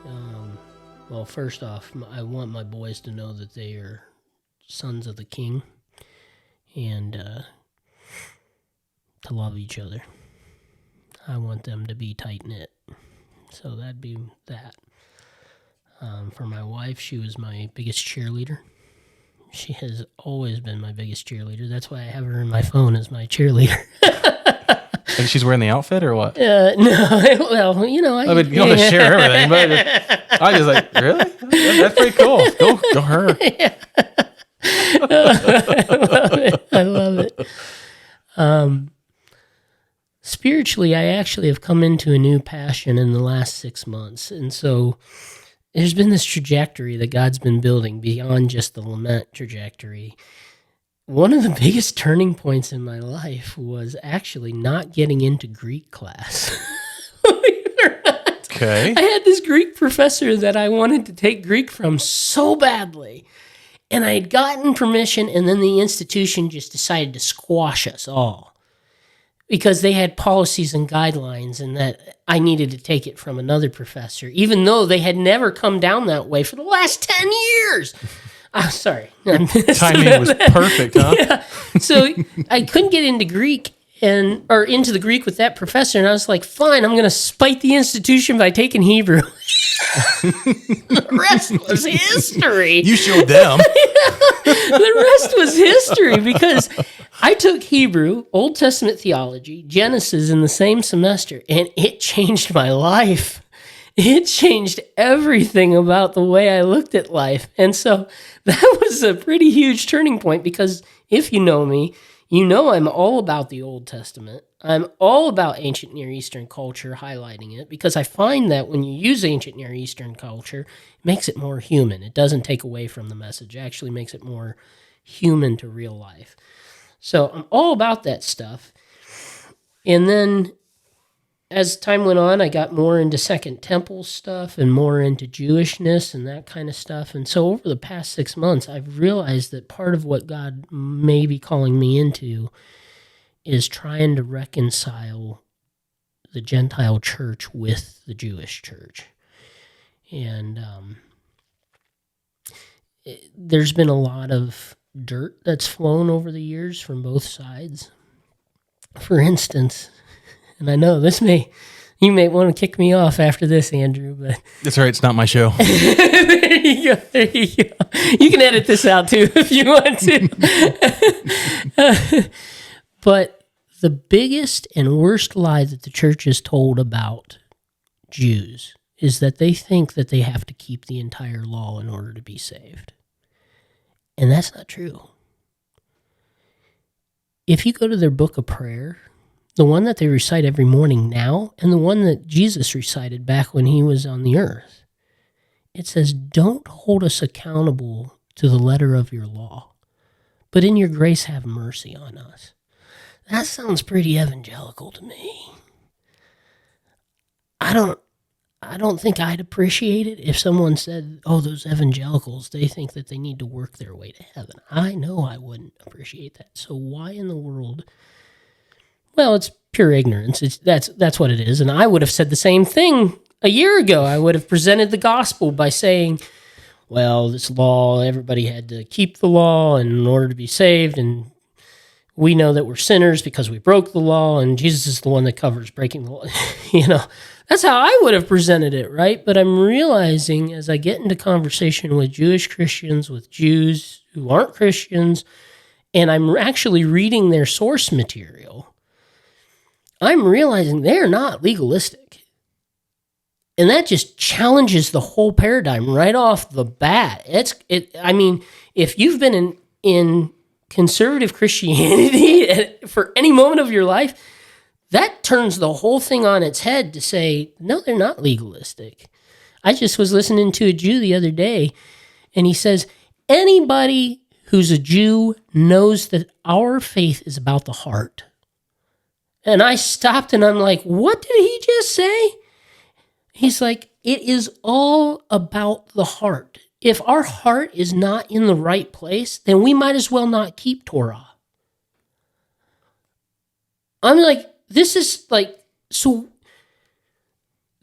Well, first off, I want my boys to know that they are sons of the King, and to love each other. I want them to be tight-knit. So that'd be that. For my wife, she was my biggest cheerleader. She has always been my biggest cheerleader. That's why I have her in my phone as my cheerleader. Like she's wearing the outfit or what? No, well, you know. I mean, you don't have to share everything, but I was like, really? That's pretty cool. Go her. I love it. Spiritually, I actually have come into a new passion in the last 6 months. And so there's been this trajectory that God's been building beyond just the lament trajectory. One of the biggest turning points in my life was actually not getting into Greek class. Believe it or not. Okay. I had this Greek professor that I wanted to take Greek from so badly. And I had gotten permission, and then the institution just decided to squash us all, because they had policies and guidelines, and that I needed to take it from another professor, even though they had never come down that way for the last 10 years. I'm sorry. Timing was perfect, huh? Yeah. So I couldn't get into Greek or into the Greek with that professor, and I was like, fine, I'm going to spite the institution by taking Hebrew. The rest was history. You showed them. The rest was history, because I took Hebrew, Old Testament theology, Genesis in the same semester, and it changed my life. It changed everything about the way I looked at life. And so that was a pretty huge turning point, because if you know me, you know I'm all about the Old Testament. I'm all about ancient Near Eastern culture, highlighting it, because I find that when you use ancient Near Eastern culture, it makes it more human. It doesn't take away from the message. It actually makes it more human to real life. So I'm all about that stuff. And then as time went on, I got more into Second Temple stuff and more into Jewishness and that kind of stuff. And so over the past 6 months, I've realized that part of what God may be calling me into is trying to reconcile the Gentile church with the Jewish church. And there's been a lot of dirt that's flown over the years from both sides. For instance, and I know you may want to kick me off after this, Andrew, but That's all right. It's not my show. there you go. You can edit this out too if you want to. But the biggest and worst lie that the church is told about Jews is that they think that they have to keep the entire law in order to be saved. And that's not true. If you go to their book of prayer, the one that they recite every morning now, and the one that Jesus recited back when he was on the earth, it says, don't hold us accountable to the letter of your law, but in your grace have mercy on us. That sounds pretty evangelical to me. I don't think I'd appreciate it if someone said, oh, those evangelicals, they think that they need to work their way to heaven. I know I wouldn't appreciate that. So why in the world? Well, it's pure ignorance. That's what it is. And I would have said the same thing a year ago. I would have presented the gospel by saying, well, this law, everybody had to keep the law in order to be saved, and we know that we're sinners because we broke the law, and Jesus is the one that covers breaking the law. That's how I would have presented it, right? But I'm realizing as I get into conversation with Jewish Christians, with Jews who aren't Christians, and I'm actually reading their source material, I'm realizing they're not legalistic. And that just challenges the whole paradigm right off the bat. If you've been in conservative Christianity for any moment of your life, that turns the whole thing on its head to say, no, they're not legalistic. I just was listening to a Jew the other day, and he says, anybody who's a Jew knows that our faith is about the heart. And I stopped and I'm like, what did he just say? He's like, it is all about the heart. If our heart is not in the right place, then we might as well not keep Torah. I'm like, this is like, so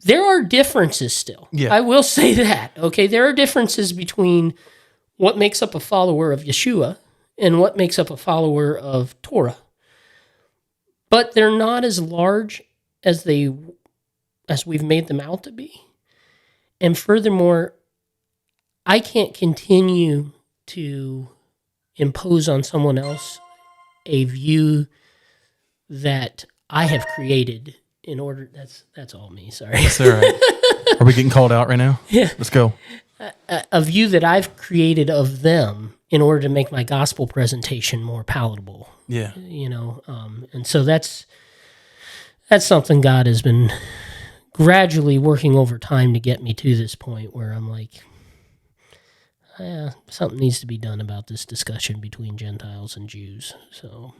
there are differences still. Yeah. I will say that, okay? There are differences between what makes up a follower of Yeshua and what makes up a follower of Torah. But they're not as large as we've made them out to be. And furthermore, I can't continue to impose on someone else a view that I have created in order. That's all me. Sorry. That's all right. Are we getting called out right now? Yeah. Let's go. A view that I've created of them in order to make my gospel presentation more palatable. Yeah. And so that's something God has been gradually working over time to get me to this point where I'm like, something needs to be done about this discussion between Gentiles and Jews. So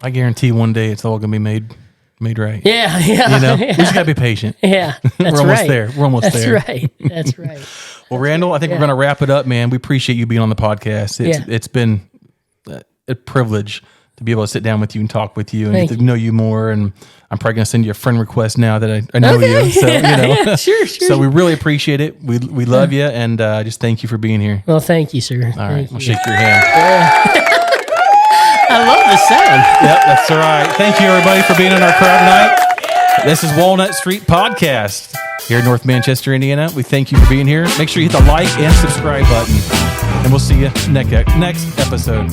I guarantee one day it's all going to be made right. Yeah. We just got to be patient. Yeah, that's We're almost right. there. We're almost there. That's right. Well, Randall, I think we're going to wrap it up, man. We appreciate you being on the podcast. It's been a privilege to be able to sit down with you and talk with you and get to know you more. And I'm probably going to send you a friend request now that I know you. So, Sure. So we really appreciate it. We love you, and just thank you for being here. Well, thank you, sir. All right, I'll shake your hand. I love the sound. Yep, that's all right. Thank you, everybody, for being in our crowd tonight. This is Walnut Street Podcast here in North Manchester, Indiana. We thank you for being here. Make sure you hit the like and subscribe button, and we'll see you next episode.